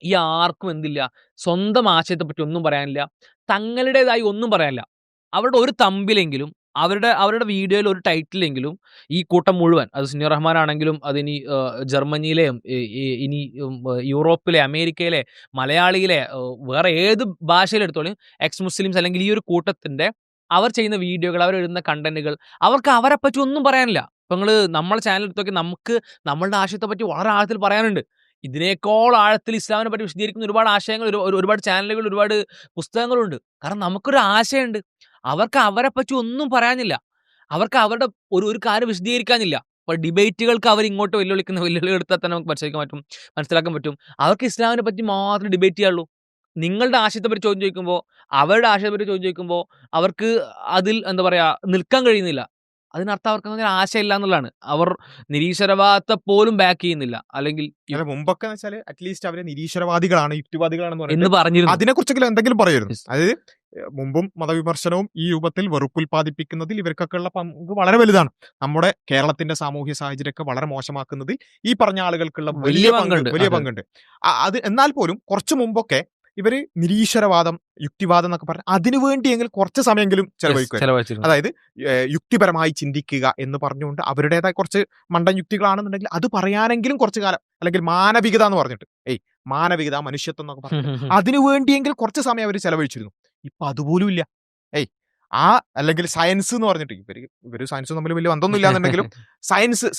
ഈ ആർക്കും എന്തില്ല, സ്വന്തം ആശയത്തെപ്പറ്റി ഒന്നും പറയാനില്ല, തങ്ങളുടേതായി ഒന്നും പറയാനില്ല. അവരുടെ ഒരു തമ്പിലെങ്കിലും, അവരുടെ വീഡിയോയിൽ ഒരു ടൈറ്റിലെങ്കിലും ഈ കൂട്ടം മുഴുവൻ, അത് സുന്നി റഹ്മാൻ ആണെങ്കിലും, അതിനി ജർമ്മനിയിലെയും ഇനി യൂറോപ്പിലെ, അമേരിക്കയിലെ, മലയാളിയിലെ, വേറെ ഏത് ഭാഷയിലെടുത്തോളും എക്സ് മുസ്ലിംസ് അല്ലെങ്കിൽ ഈ ഒരു കൂട്ടത്തിൻ്റെ അവർ ചെയ്യുന്ന വീഡിയോകൾ, അവർ എഴുതുന്ന കണ്ടന്റുകൾ, അവർക്ക് അവരെ പറ്റി ഒന്നും പറയാനില്ല. ഇപ്പം നമ്മളെ ചാനൽ എടുത്ത് നോക്കി, നമുക്ക് നമ്മളുടെ ആശയത്തെ പറ്റി വളരെ ആഴത്തിൽ പറയാനുണ്ട്. ഇതിനേക്കാൾ ആഴത്തിൽ ഇസ്ലാമിനെ പറ്റി വിശദീകരിക്കുന്ന ഒരുപാട് ആശയങ്ങൾ, ഒരുപാട് ചാനലുകൾ, ഒരുപാട് പുസ്തകങ്ങളുണ്ട്. കാരണം നമുക്കൊരു ആശയമുണ്ട്. അവർക്ക് അവരെ പറ്റി ഒന്നും പറയാനില്ല, അവർക്ക് അവരുടെ ഒരു കാര്യം വിശദീകരിക്കാനില്ല. ഇപ്പോൾ ഡിബേറ്റുകൾക്ക് അവർ ഇങ്ങോട്ട് വെല്ലുവിളിക്കുന്ന വെല്ലുവിളി എടുത്താൽ തന്നെ നമുക്ക് മനസ്സിലാക്കാൻ പറ്റും. അവർക്ക് ഇസ്ലാമിനെ പറ്റി മാത്രം ഡിബേറ്റ് ചെയ്യാനുള്ളൂ. നിങ്ങളുടെ ആശയത്തെ പറ്റി ചോദ്യം ചോദിക്കുമ്പോൾ, അവരുടെ ആശയത്തെ പറ്റി ചോദ്യം ചോദിക്കുമ്പോൾ അവർക്ക് അതിൽ എന്താ പറയാ നിൽക്കാൻ കഴിയുന്നില്ല. അതിനർത്ഥം അവർക്ക് അങ്ങനെ ആശയമില്ല എന്നുള്ളതാണ്. അവർ നിരീശ്വരവാദത്തെ പോലും ബാക്ക് ചെയ്യുന്നില്ല. അല്ലെങ്കിൽ മുമ്പൊക്കെ വെച്ചാല് അറ്റ്ലീസ്റ്റ് അവരെ നിരീശ്വരവാദികളാണ്, യുക്തിവാദികളാണെന്ന് എന്ന് പറഞ്ഞിട്ട് പറഞ്ഞിരുന്നു. അതിനെക്കുറിച്ചെങ്കിലും എന്തെങ്കിലും പറയുമായിരുന്നു. Yes. അതായത് മുമ്പും മതവിമർശനവും ഈ രൂപത്തിൽ വെറുപ്പുൽപാദിപ്പിക്കുന്നതിൽ ഇവർക്കൊക്കെ ഉള്ള പങ്ക് വളരെ വലുതാണ്. നമ്മുടെ കേരളത്തിന്റെ സാമൂഹ്യ സാഹചര്യമൊക്കെ വളരെ മോശമാക്കുന്നതിൽ ഈ പറഞ്ഞ ആളുകൾക്കുള്ള വലിയ പങ്കുണ്ട്. വലിയ അതെ. പങ്കുണ്ട്. അത് എന്നാൽ പോലും കുറച്ചു മുമ്പൊക്കെ ഇവര് നിരീശ്വരവാദം, യുക്തിവാദം എന്നൊക്കെ പറഞ്ഞ് അതിനു വേണ്ടിയെങ്കിലും കുറച്ച് സമയമെങ്കിലും ചെലവഴിക്കുക. ചെലവഴിച്ചിരുന്നു. അതായത് യുക്തിപരമായി ചിന്തിക്കുക എന്ന് പറഞ്ഞുകൊണ്ട് അവരുടേതായ കുറച്ച് മണ്ടൻ യുക്തികളാണെന്നുണ്ടെങ്കിൽ അത് പറയാനെങ്കിലും കുറച്ച് കാലം, അല്ലെങ്കിൽ മാനവികത എന്ന് പറഞ്ഞിട്ട് മാനവികത, മനുഷ്യത്വം എന്നൊക്കെ പറഞ്ഞിട്ട് അതിനു വേണ്ടിയെങ്കിലും കുറച്ച് സമയം അവർ ചെലവഴിച്ചിരുന്നു. ഇപ്പൊ അതുപോലും ഇല്ല. അല്ലെങ്കിൽ സയൻസ് എന്ന് പറഞ്ഞിട്ട് ഇവര് സയൻസ് തമ്മിൽ വലിയ ബന്ധമൊന്നും ഇല്ലാന്നുണ്ടെങ്കിലും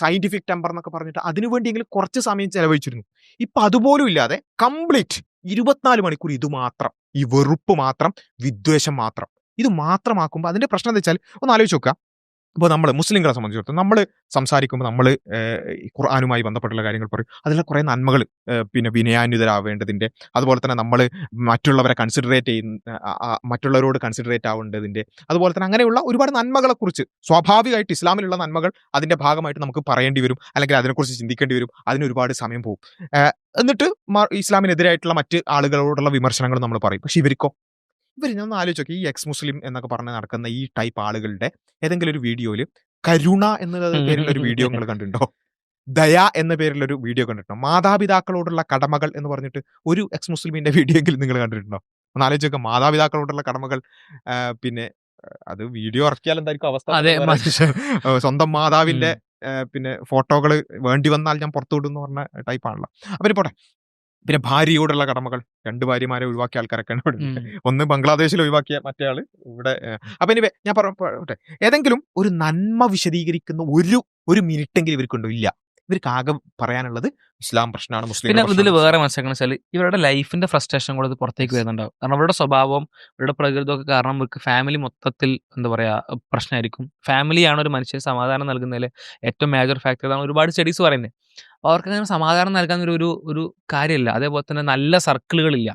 സയന്റിഫിക് ടെമ്പർ എന്നൊക്കെ പറഞ്ഞിട്ട് അതിനു വേണ്ടിയെങ്കിലും കുറച്ച് സമയം ചെലവഴിച്ചിരുന്നു. ഇപ്പൊ അതുപോലും ഇല്ലാതെ കംപ്ലീറ്റ് 24 മണിക്കൂർ ഇത് മാത്രം, ഈ വെറുപ്പ് മാത്രം, വിദ്വേഷം മാത്രം, ഇത് മാത്രമാക്കുമ്പോൾ അതിന്റെ പ്രശ്നം എന്താ വെച്ചാൽ ഒന്ന് ആലോചിച്ച് നോക്കുക. ഇപ്പോൾ നമ്മൾ മുസ്ലിങ്ങളെ സംബന്ധിച്ചിടത്തോളം നമ്മൾ സംസാരിക്കുമ്പോൾ നമ്മൾ ഖുർആനുമായി ബന്ധപ്പെട്ടുള്ള കാര്യങ്ങൾ പറയും. അതിലെ കുറേ നന്മകൾ, പിന്നെ വിനയാന്വിതരാവേണ്ടതിൻ്റെ, അതുപോലെ തന്നെ നമ്മൾ മറ്റുള്ളവരോട് കൺസിഡറേറ്റ് ആവേണ്ടതിൻ്റെ, അതുപോലെ തന്നെ അങ്ങനെയുള്ള ഒരുപാട് നന്മകളെക്കുറിച്ച് സ്വാഭാവികമായിട്ട് ഇസ്ലാമിലുള്ള നന്മകൾ അതിൻ്റെ ഭാഗമായിട്ട് നമുക്ക് പറയേണ്ടി വരും, അല്ലെങ്കിൽ അതിനെക്കുറിച്ച് ചിന്തിക്കേണ്ടി വരും. അതിന് ഒരുപാട് സമയം പോകും. എന്നിട്ട് ഇസ്ലാമിനെതിരായിട്ടുള്ള മറ്റ് ആളുകളോടുള്ള വിമർശനങ്ങൾ നമ്മൾ പറയും. പക്ഷെ ഞാൻ ആലോചിച്ച് നോക്കി, ഈ എക്സ് മുസ്ലിം എന്നൊക്കെ പറഞ്ഞ് നടക്കുന്ന ഈ ടൈപ്പ് ആളുകളുടെ ഏതെങ്കിലും ഒരു വീഡിയോയിൽ കരുണ എന്ന പേരിലുള്ള ഒരു വീഡിയോ നിങ്ങൾ കണ്ടിട്ടുണ്ടോ? ദയ എന്ന പേരിലൊരു വീഡിയോ കണ്ടിട്ടുണ്ടോ? മാതാപിതാക്കളോടുള്ള കടമകൾ എന്ന് പറഞ്ഞിട്ട് ഒരു എക്സ് മുസ്ലിമിന്റെ വീഡിയോ എങ്കിലും നിങ്ങൾ കണ്ടിട്ടുണ്ടോ? ഒന്ന് ആലോചിച്ച് നോക്കുക. മാതാപിതാക്കളോടുള്ള കടമകൾ, പിന്നെ അത് വീഡിയോ ഇറക്കിയാൽ എന്തായിരിക്കും അവസ്ഥ? സ്വന്തം മാതാവിന്റെ പിന്നെ ഫോട്ടോകൾ വേണ്ടി വന്നാൽ ഞാൻ പുറത്തുവിടും എന്ന് പറഞ്ഞ ടൈപ്പാണല്ലോ. അവര് പോട്ടെ. പിന്നെ ഭാര്യയോടുള്ള കടമകൾ, 2 ഭാര്യമാരെ ഒഴിവാക്കിയ ആൾക്കാരൊക്കെ ഒന്ന് ബംഗ്ലാദേശിൽ ഒഴിവാക്കിയ മറ്റേ ആള് ഇവിടെ. അപ്പൊ ഇനി ഞാൻ പറയട്ടെ, ഏതെങ്കിലും ഒരു നന്മ വിശദീകരിക്കുന്ന ഒരു മിനിറ്റെങ്കിലും ഇവർക്കുണ്ടോ? ഇല്ല. ഇവർക്ക് ആകെ പറയാനുള്ളത് ഇസ്ലാം പ്രശ്നമാണ്, മുസ്ലിം. പിന്നെ ഇതിൽ വേറെ മനസ്സിലാക്കണം വെച്ചാൽ ഇവരുടെ ലൈഫിന്റെ ഫ്രസ്ട്രേഷൻ കൂടെ ഇത് പുറത്തേക്ക് വരുന്നുണ്ടാവും. കാരണം അവരുടെ സ്വഭാവം, ഇവരുടെ പ്രകൃതമൊക്കെ കാരണം ഇവർക്ക് ഫാമിലി മൊത്തത്തിൽ എന്താ പറയാ പ്രശ്നമായിരിക്കും. ഫാമിലിയാണ് ഒരു മനുഷ്യന് സമാധാനം നൽകുന്നതിൽ ഏറ്റവും മേജർ ഫാക്ടർ. അതാണ് ഒരുപാട് സ്റ്റഡീസ് പറയുന്നത്. അവർക്ക് അങ്ങനെ സമാധാനം നൽകാൻ ഒരു കാര്യമില്ല. അതേപോലെ തന്നെ നല്ല സർക്കിളുകളില്ല,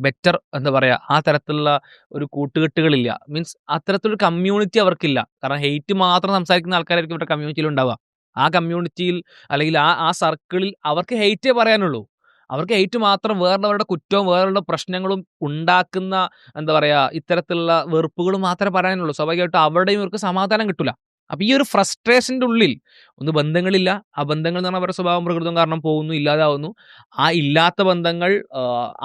ബെറ്റർ എന്താ പറയാ ആ തരത്തിലുള്ള ഒരു കൂട്ടുകെട്ടുകളില്ല. മീൻസ് അത്തരത്തിലൊരു കമ്മ്യൂണിറ്റി അവർക്കില്ല. കാരണം ഹെയ്റ്റ് മാത്രം സംസാരിക്കുന്ന ആൾക്കാരായിരിക്കും ഇവരുടെ കമ്മ്യൂണിറ്റിയിൽ ഉണ്ടാവുക. ആ കമ്മ്യൂണിറ്റിയിൽ അല്ലെങ്കിൽ ആ സർക്കിളിൽ അവർക്ക് ഹെയ്റ്റേ പറയാനുള്ളൂ. അവർക്ക് ഹെയ്റ്റ് മാത്രം, വേറുള്ളവരുടെ കുറ്റവും വേറുള്ള പ്രശ്നങ്ങളും ഉണ്ടാക്കുന്ന എന്താ പറയാ ഇത്തരത്തിലുള്ള വെറുപ്പുകളും മാത്രമേ പറയാനുള്ളൂ. സ്വാഭാവികമായിട്ടും അവിടെയും ഇവർക്ക് സമാധാനം കിട്ടില്ല. അപ്പൊ ഈ ഒരു ഫ്രസ്ട്രേഷന്റെ ഉള്ളിൽ ബന്ധങ്ങളില്ല. ആ ബന്ധങ്ങൾ എന്ന് പറഞ്ഞാൽ അവരുടെ സ്വഭാവം പ്രകൃതം കാരണം പോകുന്നു, ഇല്ലാതാവുന്നു. ആ ഇല്ലാത്ത ബന്ധങ്ങൾ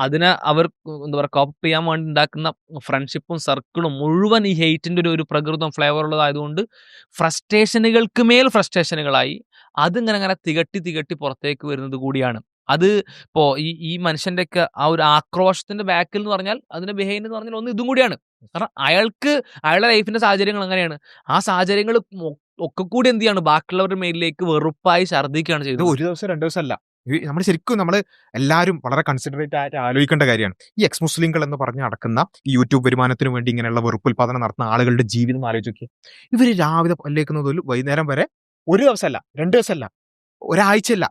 അതിനെ അവർ എന്താ പറയുക കോപ്പ് ചെയ്യാൻ വേണ്ടി ഉണ്ടാക്കുന്ന ഫ്രണ്ട്ഷിപ്പും സർക്കിളും മുഴുവൻ ഈ ഹെയ്റ്റിന്റെ ഒരു പ്രകൃതം ഫ്ലേവർ ഉള്ളതായതുകൊണ്ട് ഫ്രസ്ട്രേഷനുകൾക്ക് മേൽ ഫ്രസ്ട്രേഷനുകളായി അതിങ്ങനെ തികട്ടി പുറത്തേക്ക് വരുന്നത് കൂടിയാണ്. അത് ഇപ്പോ ഈ മനുഷ്യന്റെ ആ ഒരു ആക്രോശത്തിന്റെ ബാക്കിൽ എന്ന് പറഞ്ഞാൽ അതിന്റെ ബിഹൈൻഡ് എന്ന് പറഞ്ഞാൽ ഒന്ന് ഇതും കൂടിയാണ്. കാരണം അയാളുടെ ലൈഫിന്റെ സാഹചര്യങ്ങൾ അങ്ങനെയാണ്. ആ സാഹചര്യങ്ങൾ ഒക്കെ കൂടി എന്ത് ചെയ്യാണ് ബാക്കിയുള്ളവരുടെ മേലിലേക്ക് വെറുപ്പായി ഛർദ്ദിക്കുകയാണ് ചെയ്തത്. 1 ദിവസം 2 ദിവസം അല്ല. നമ്മൾ എല്ലാവരും വളരെ കൺസിഡറേറ്റ് ആയിട്ട് ആലോചിക്കേണ്ട കാര്യമാണ്. ഈ എക്സ് മുസ്ലിങ്ങൾ എന്ന് പറഞ്ഞ് നടക്കുന്ന ഈ യൂട്യൂബ് വരുമാനത്തിന് വേണ്ടി ഇങ്ങനെയുള്ള വെറുപ്പുൽപാദനം നടത്തുന്ന ആളുകളുടെ ജീവിതം ആലോചിക്കുക. ഇവർ രാവിലെ പല്ലേക്കുന്നത് മുതൽ വൈകുന്നേരം വരെ 1 ദിവസമല്ല, 2 ദിവസമല്ല, ഒരാഴ്ചയല്ല,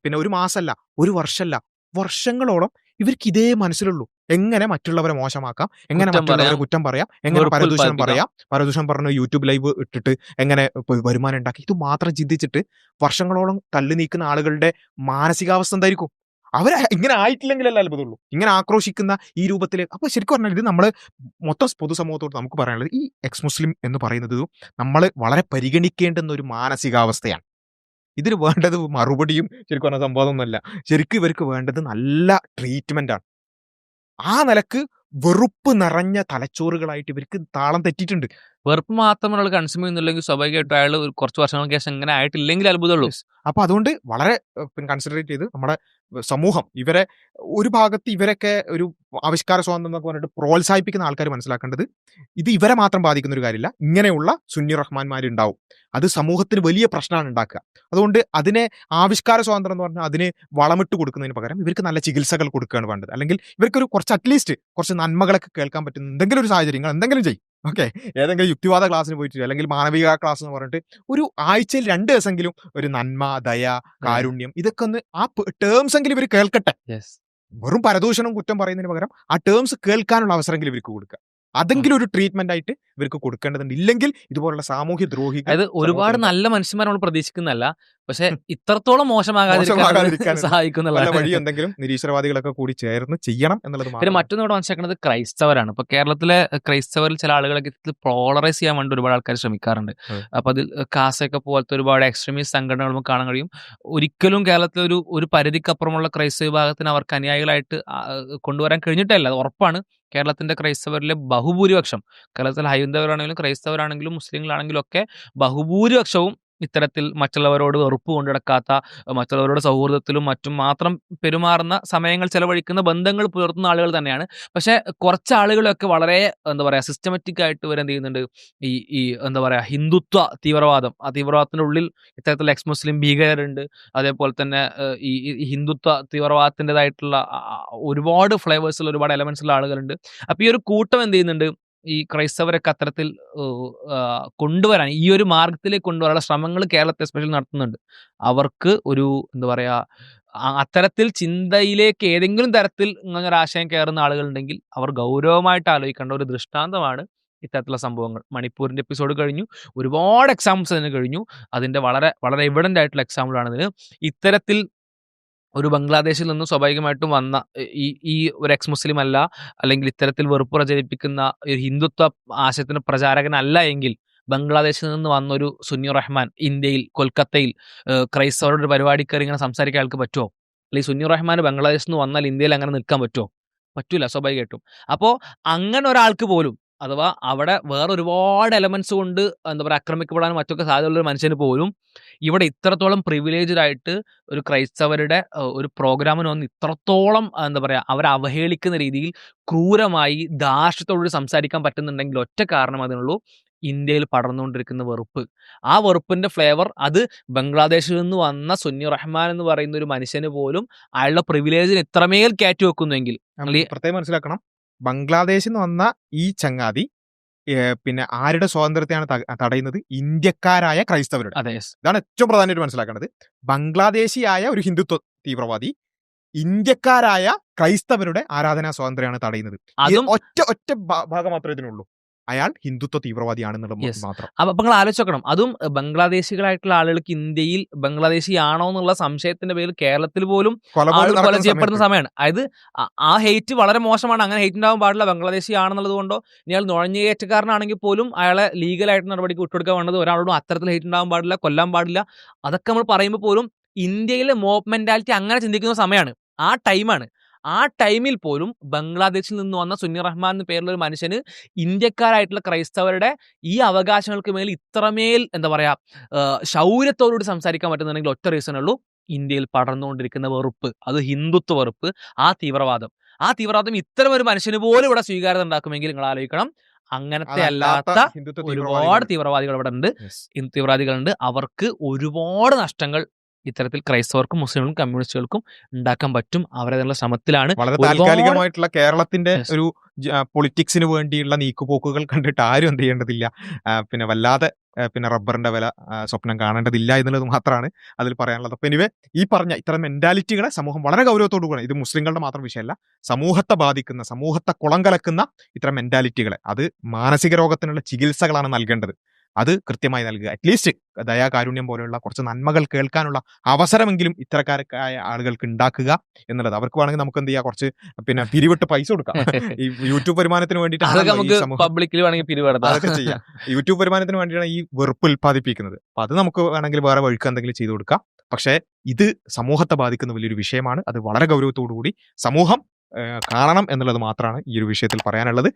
പിന്നെ 1 മാസമല്ല, 1 വർഷമല്ല, വർഷങ്ങളോളം ഇവർക്ക് ഇതേ മനസ്സിലുള്ളൂ. എങ്ങനെ മറ്റുള്ളവരെ മോശമാക്കാം, എങ്ങനെ മറ്റുള്ളവരെ കുറ്റം പറയാം, എങ്ങനെ പരദൂഷണം പറഞ്ഞ് യൂട്യൂബ് ലൈവ് ഇട്ടിട്ട് എങ്ങനെ വരുമാനം ഉണ്ടാക്കി, ഇത് മാത്രം ചിന്തിച്ചിട്ട് വർഷങ്ങളോളം തള്ളി നീക്കുന്ന ആളുകളുടെ മാനസികാവസ്ഥ എന്തായിരിക്കും? അവർ ഇങ്ങനെ ആയിട്ടില്ലെങ്കിലല്ല അത്ഭുതമുള്ളൂ. ഇങ്ങനെ ആക്രോശിക്കുന്ന ഈ രൂപത്തിൽ. അപ്പൊ ശരിക്കും പറഞ്ഞാൽ ഇത് നമ്മൾ മൊത്തം പൊതുസമൂഹത്തോട് നമുക്ക് പറയാനുള്ളത്, ഈ എക്സ് മുസ്ലിം എന്ന് പറയുന്നത് നമ്മൾ വളരെ പരിഗണിക്കേണ്ടുന്ന ഒരു മാനസികാവസ്ഥയാണ്. ഇതിന് വേണ്ടത് മറുപടിയും ശരിക്കും പറഞ്ഞ സംഭവമൊന്നുമല്ല. ശരിക്കും ഇവർക്ക് വേണ്ടത് നല്ല ട്രീറ്റ്മെന്റ് ആണ്. ആ നിലക്ക് വെറുപ്പ് നിറഞ്ഞ തലച്ചോറുകളായിട്ട് ഇവർക്ക് താളം തെറ്റിയിട്ടുണ്ട്. വെറുപ്പ് മാത്രം ഒരാൾ കൺസ്യൂം ചെയ്യുന്നില്ലെങ്കിൽ സ്വാഭാവികമായിട്ടും അയാൾ കുറച്ച് വർഷങ്ങൾക്ക് ശേഷം ഇങ്ങനെ ആയിട്ടില്ലെങ്കിൽ അത്ഭുതമുള്ളൂ. അപ്പൊ അതുകൊണ്ട് വളരെ കൺസിഡറേറ്റ് ചെയ്ത് നമ്മുടെ സമൂഹം ഇവരെ ഒരു ഭാഗത്ത് ഇവരൊക്കെ ഒരു ആവിഷ്കാര സ്വാതന്ത്ര്യം എന്നൊക്കെ പറഞ്ഞിട്ട് പ്രോത്സാഹിപ്പിക്കുന്ന ആൾക്കാർ മനസ്സിലാക്കേണ്ടത് ഇത് ഇവരെ മാത്രം ബാധിക്കുന്ന ഒരു കാര്യമില്ല. ഇങ്ങനെയുള്ള സുന്നി റഹ്മാന്മാരുണ്ടാവും. അത് സമൂഹത്തിന് വലിയ പ്രശ്നമാണ് ഉണ്ടാക്കുക. അതുകൊണ്ട് അതിനെ ആവിഷ്കാര സ്വാതന്ത്ര്യം എന്ന് പറഞ്ഞാൽ അതിന് വളമിട്ട് കൊടുക്കുന്നതിന് പകരം ഇവർക്ക് നല്ല ചികിത്സകൾ കൊടുക്കുകയാണ് വേണ്ടത്. അല്ലെങ്കിൽ ഇവർക്കൊരു കുറച്ച് അറ്റ്ലീസ്റ്റ് കുറച്ച് നന്മകളൊക്കെ കേൾക്കാൻ പറ്റുന്ന എന്തെങ്കിലും ഒരു സാഹചര്യങ്ങൾ എന്തെങ്കിലും ചെയ്യും. ഓക്കെ, ഏതെങ്കിലും യുക്തിവാദ ക്ലാസ്സിന് പോയിട്ട് അല്ലെങ്കിൽ മാനവിക ക്ലാസ് എന്ന് പറഞ്ഞിട്ട് ഒരു ആഴ്ചയിൽ 2 ദിവസമെങ്കിലും ഒരു നന്മ, ദയ, കാരുണ്യം, ഇതൊക്കെ ഒന്ന് ആ ടേംസ് എങ്കിലും ഇവർ കേൾക്കട്ടെ. വെറും പരദൂഷണം കുറ്റം പറയുന്നതിന് പകരം ആ ടേംസ് കേൾക്കാനുള്ള അവസരമെങ്കിലും ഇവർക്ക് കൊടുക്കുക. അതെങ്കിലും ഒരു ട്രീറ്റ്മെന്റ് ആയിട്ട് ഇവർക്ക് കൊടുക്കേണ്ടതുണ്ട്. ഇല്ലെങ്കിൽ ഇതുപോലുള്ള സാമൂഹ്യ ദ്രോഹികൾ അതായത് ഒരുപാട് നല്ല മനുഷ്യന്മാർ നമ്മൾ പ്രതീക്ഷിക്കുന്നല്ല, പക്ഷെ ഇത്രത്തോളം മോശമാകാതിരിക്കാൻ സഹായിക്കുന്നുള്ള വല്ല വഴി എന്തെങ്കിലും നിരീശ്വരവാദികളൊക്കെ കൂടി ചേർന്ന് ചെയ്യണം എന്നുള്ളത് പിന്നെ മാത്രം. മറ്റൊന്ന് ഇവിടെ മനസ്സിലാക്കുന്നത് ക്രൈസ്തവരാണ്. ഇപ്പൊ കേരളത്തിലെ ക്രൈസ്തവരിൽ ചില ആളുകളൊക്കെ പോളറൈസ് ചെയ്യാൻ വേണ്ടി ഒരുപാട് ആൾക്കാർ ശ്രമിക്കാറുണ്ട്. അപ്പൊ അതിൽ കാസയൊക്കെ പോലത്തെ ഒരുപാട് എക്സ്ട്രീമിസ്റ്റ് സംഘടനകൾ നമുക്ക് കാണാൻ കഴിയും. ഒരിക്കലും കേരളത്തിലെ ഒരു പരിധിക്കപ്പുറമുള്ള ക്രൈസ്തവ വിഭാഗത്തിന് അവർക്ക് അനുയായികളായിട്ട് കൊണ്ടുവരാൻ കഴിഞ്ഞിട്ടല്ല, അത് ഉറപ്പാണ്. കേരളത്തിന്റെ ക്രൈസ്തവരിലെ ബഹുഭൂരിപക്ഷം, കേരളത്തിലെ ഹൈന്ദവരാണെങ്കിലും ക്രൈസ്തവരാണെങ്കിലും മുസ്ലിങ്ങളാണെങ്കിലും ഒക്കെ ബഹുഭൂരിപക്ഷവും ഇത്തരത്തിൽ മറ്റുള്ളവരോട് വെറുപ്പ് കൊണ്ടുനടക്കാത്ത, മറ്റുള്ളവരോട് സൗഹൃദത്തിലും മറ്റും മാത്രം പെരുമാറുന്ന, സമയങ്ങൾ ചെലവഴിക്കുന്ന, ബന്ധങ്ങൾ പുലർത്തുന്ന ആളുകൾ തന്നെയാണ്. പക്ഷെ കുറച്ച് ആളുകളൊക്കെ വളരെ എന്താ പറയുക സിസ്റ്റമാറ്റിക് ആയിട്ട് ഇവരെന്ത് ചെയ്യുന്നുണ്ട്, ഈ എന്താ പറയുക ഹിന്ദുത്വ തീവ്രവാദം, ആ തീവ്രവാദത്തിന്റെ ഉള്ളിൽ ഇത്തരത്തിൽ എക്സ് മുസ്ലിം ഭീകരരുണ്ട്. അതേപോലെ തന്നെ ഈ ഹിന്ദുത്വ തീവ്രവാദത്തിൻ്റെതായിട്ടുള്ള ഒരുപാട് ഫ്ലേവേഴ്സുള്ള ഒരുപാട് എലമെന്റ്സ് ഉള്ള ആളുകളുണ്ട്. അപ്പൊ ഈ ഒരു കൂട്ടം എന്ത് ചെയ്യുന്നുണ്ട്, ഈ ക്രൈസ്തവരൊക്കെ അത്തരത്തിൽ കൊണ്ടുവരാൻ, ഈ ഒരു മാർഗത്തിലേക്ക് കൊണ്ടുവരാനുള്ള ശ്രമങ്ങൾ കേരളത്തെ എസ്പെഷ്യലി നടത്തുന്നുണ്ട്. അവർക്ക് ഒരു എന്താ പറയാ അത്തരത്തിൽ ചിന്തയിലേക്ക് ഏതെങ്കിലും തരത്തിൽ ഇങ്ങനെ ഒരു ആശയം കയറുന്ന ആളുകളുണ്ടെങ്കിൽ അവർ ഗൗരവമായിട്ട് ആലോചിക്കേണ്ട ഒരു ദൃഷ്ടാന്തമാണ് ഇത്തരത്തിലുള്ള സംഭവങ്ങൾ. മണിപ്പൂരിന്റെ എപ്പിസോഡ് കഴിഞ്ഞു, ഒരുപാട് എക്സാമ്പിൾസ് അതിന് കഴിഞ്ഞു. അതിന്റെ വളരെ വളരെ എവിഡന്റ് ആയിട്ടുള്ള എക്സാമ്പിൾ ആണ് ഇതിന്. ഇത്തരത്തിൽ ഒരു ബംഗ്ലാദേശിൽ നിന്ന് സ്വാഭാവികമായിട്ടും വന്ന ഈ ഒരു എക്സ് മുസ്ലിം അല്ല, അല്ലെങ്കിൽ ഇത്തരത്തിൽ വെറുപ്പ് പ്രചരിപ്പിക്കുന്ന ഒരു ഹിന്ദുത്വ ആശയത്തിന് പ്രചാരകനല്ല എങ്കിൽ ബംഗ്ലാദേശിൽ നിന്ന് വന്നൊരു സുന്നി റഹ്മാൻ ഇന്ത്യയിൽ കൊൽക്കത്തയിൽ ക്രൈസ്തവരുടെ ഒരു പരിപാടി കയറി ഇങ്ങനെ സംസാരിക്കാൻ അയാൾക്ക് പറ്റുമോ? അല്ലെങ്കിൽ സുന്നി റഹ്മാൻ ബംഗ്ലാദേശിൽ നിന്ന് വന്നാൽ ഇന്ത്യയിൽ അങ്ങനെ നിൽക്കാൻ പറ്റുമോ? പറ്റൂല, സ്വാഭാവികമായിട്ടും. അപ്പോൾ അങ്ങനെ ഒരാൾക്ക് പോലും, അഥവാ അവിടെ വേറെ ഒരുപാട് എലമെന്റ്സ് കൊണ്ട് എന്താ പറയുക ആക്രമിക്കപ്പെടാനും മറ്റൊക്കെ സാധ്യതയുള്ള ഒരു മനുഷ്യന് പോലും ഇവിടെ ഇത്രത്തോളം പ്രിവിലേജ്ഡ് ആയിട്ട് ഒരു ക്രൈസ്തവരുടെ ഒരു പ്രോഗ്രാമിന് വന്ന് ഇത്രത്തോളം എന്താ പറയുക അവരെ അവഹേളിക്കുന്ന രീതിയിൽ ക്രൂരമായി ധാർഷ്ട്യത്തോട് സംസാരിക്കാൻ പറ്റുന്നുണ്ടെങ്കിൽ ഒറ്റ കാരണം അതിനുള്ളൂ, ഇന്ത്യയിൽ പടർന്നുകൊണ്ടിരിക്കുന്ന വെറുപ്പ്. ആ വെറുപ്പിന്റെ ഫ്ലേവർ അത് ബംഗ്ലാദേശിൽ നിന്ന് വന്ന സുന്നി റഹ്മാൻ എന്ന് പറയുന്ന ഒരു മനുഷ്യന് പോലും അയാളുടെ പ്രിവിലേജിന് ഇത്രമേൽ കയറ്റി വെക്കുന്നുവെങ്കിൽ പ്രത്യേകം മനസ്സിലാക്കണം, ബംഗ്ലാദേശിൽ നിന്ന് വന്ന ഈ ചങ്ങാതി പിന്നെ ആരുടെ സ്വാതന്ത്ര്യത്തെയാണ് തടയുന്നത്? ഇന്ത്യക്കാരായ ക്രൈസ്തവരുടെ. അതെ, ഇതാണ് ഏറ്റവും പ്രധാനമായിട്ട് മനസ്സിലാക്കേണ്ടത്. ബംഗ്ലാദേശിയായ ഒരു ഹിന്ദുത്വ തീവ്രവാദി ഇന്ത്യക്കാരായ ക്രൈസ്തവരുടെ ആരാധനാ സ്വാതന്ത്ര്യമാണ് തടയുന്നത്. അതും ഒറ്റ ഭാഗം മാത്രമേ ഇതിനുള്ളൂ, അയാൾ ഹിന്ദുത്വ തീവ്രവാദിയാണെന്നുള്ളത് മാത്രം. അപ്പൊ നിങ്ങൾ ആലോചിച്ച് നോക്കണം, അതും ബംഗ്ലാദേശികളായിട്ടുള്ള ആളുകൾക്ക് ഇന്ത്യയിൽ ബംഗ്ലാദേശി ആണോ എന്നുള്ള സംശയത്തിന്റെ പേരിൽ കേരളത്തിൽ പോലും കൊല ചെയ്യപ്പെടുന്ന സമയമാണ്. അതായത് ആ ഹെയ്റ്റ് വളരെ മോശമാണ്. അങ്ങനെ ഹെയ്റ്റ് ഉണ്ടാവാൻ പാടില്ല. ബംഗ്ലാദേശി ആണെന്നുള്ളത് കൊണ്ടോ ഇയാൾ നുഴഞ്ഞുകയറ്റക്കാരനാണെങ്കിൽ പോലും അയാളെ ലീഗലായിട്ട് നടപടിക്ക് വിട്ടുകൊടുക്കാൻ വേണ്ടത്, ഒരാളോടും അത്തരത്തിൽ ഹെയ്റ്റ് ഉണ്ടാവാൻ പാടില്ല, കൊല്ലാൻ പാടില്ല. അതൊക്കെ നമ്മൾ പറയുമ്പോൾ പോലും ഇന്ത്യയിലെ മോബ് മെന്റാലിറ്റി അങ്ങനെ ചിന്തിക്കുന്ന സമയമാണ്, ആ ടൈമാണ്. ആ ടൈമിൽ പോലും ബംഗ്ലാദേശിൽ നിന്ന് വന്ന സുന്നി റഹ്മാൻ എന്ന പേരുള്ള ഒരു മനുഷ്യന് ഇന്ത്യക്കാരായിട്ടുള്ള ക്രൈസ്തവരുടെ ഈ അവകാശങ്ങൾക്ക് മേൽ ഇത്രമേൽ എന്താ പറയാ ശൗര്യത്തോടുകൂടി സംസാരിക്കാൻ പറ്റുന്നുണ്ടെങ്കിൽ ഒറ്റ റീസൺ ഉള്ളൂ, ഇന്ത്യയിൽ പടർന്നുകൊണ്ടിരിക്കുന്ന വെറുപ്പ്, അത് ഹിന്ദുത്വ വെറുപ്പ്, ആ തീവ്രവാദം ഇത്തരം ഒരു മനുഷ്യന് പോലും ഇവിടെ സ്വീകാര്യത ഉണ്ടാക്കുമെങ്കിൽ നിങ്ങൾ ആലോചിക്കണം, അങ്ങനത്തെ അല്ലാത്ത ഒരുപാട് തീവ്രവാദികൾ ഇവിടെ ഉണ്ട്, തീവ്രവാദികളുണ്ട്. അവർക്ക് ഒരുപാട് നഷ്ടങ്ങൾ ഇത്തരത്തിൽ ക്രൈസ്തവർക്കും മുസ്ലിംകൾക്കും കമ്മ്യൂണിസ്റ്റുകൾക്കും ഉണ്ടാക്കാൻ പറ്റും. അവരതിനുള്ള ശ്രമത്തിലാണ്. വളരെ താൽക്കാലികമായിട്ടുള്ള കേരളത്തിന്റെ ഒരു പൊളിറ്റിക്സിന് വേണ്ടിയുള്ള നീക്കുപോക്കുകൾ കണ്ടിട്ട് ആരും എന്ത് ചെയ്യേണ്ടതില്ല, പിന്നെ വല്ലാതെ പിന്നെ റബ്ബറിന്റെ വില സ്വപ്നം കാണേണ്ടതില്ല എന്നുള്ളത് മാത്രമാണ് അതിൽ പറയാനുള്ളത്. അപ്പൊ എനിവേ ഈ പറഞ്ഞ ഇത്തരം മെന്റാലിറ്റികളെ സമൂഹം വളരെ ഗൗരവത്തോടു കൂടെ, ഇത് മുസ്ലിങ്ങളുടെ മാത്രം വിഷയമല്ല, സമൂഹത്തെ ബാധിക്കുന്ന, സമൂഹത്തെ കുളം കലക്കുന്ന ഇത്തരം മെന്റാലിറ്റികളെ, അത് മാനസിക രോഗത്തിനുള്ള ചികിത്സകളാണ് നൽകേണ്ടത്. അത് കൃത്യമായി നൽകുക. അറ്റ്ലീസ്റ്റ് ദയാകാരുണ്യം പോലെയുള്ള കുറച്ച് നന്മകൾ കേൾക്കാനുള്ള അവസരമെങ്കിലും ഇത്തരക്കാരായ ആളുകൾക്ക് ഉണ്ടാക്കുക എന്നുള്ളത്. അവർക്ക് വേണമെങ്കിൽ നമുക്ക് എന്ത് ചെയ്യാം, കുറച്ച് പിന്നെ പിരിവിട്ട് പൈസ കൊടുക്കാം. ഈ യൂട്യൂബ് വരുമാനത്തിന് വേണ്ടിയിട്ട് അതൊക്കെ ചെയ്യാം. യൂട്യൂബ് വരുമാനത്തിന് വേണ്ടിയാണ് ഈ വെറുപ്പ് ഉൽപ്പാദിപ്പിക്കുന്നത്. അപ്പൊ അത് നമുക്ക് വേണമെങ്കിൽ വേറെ വഴിക്ക് എന്തെങ്കിലും ചെയ്തു കൊടുക്കാം. പക്ഷേ ഇത് സമൂഹത്തെ ബാധിക്കുന്ന വലിയൊരു വിഷയമാണ്. അത് വളരെ ഗൗരവത്തോടു കൂടി സമൂഹം കാണണം എന്നുള്ളത് മാത്രമാണ് ഈ ഒരു വിഷയത്തിൽ പറയാനുള്ളത്.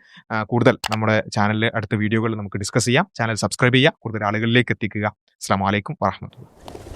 കൂടുതൽ നമ്മുടെ ചാനലിലെ അടുത്ത വീഡിയോകൾ നമുക്ക് ഡിസ്കസ് ചെയ്യാം. ചാനൽ സബ്സ്ക്രൈബ് ചെയ്യുക, കൂടുതൽ ആളുകളിലേക്ക് എത്തിക്കുക. അസ്സലാമു അലൈക്കും വറഹ്മത്തുള്ളാഹി.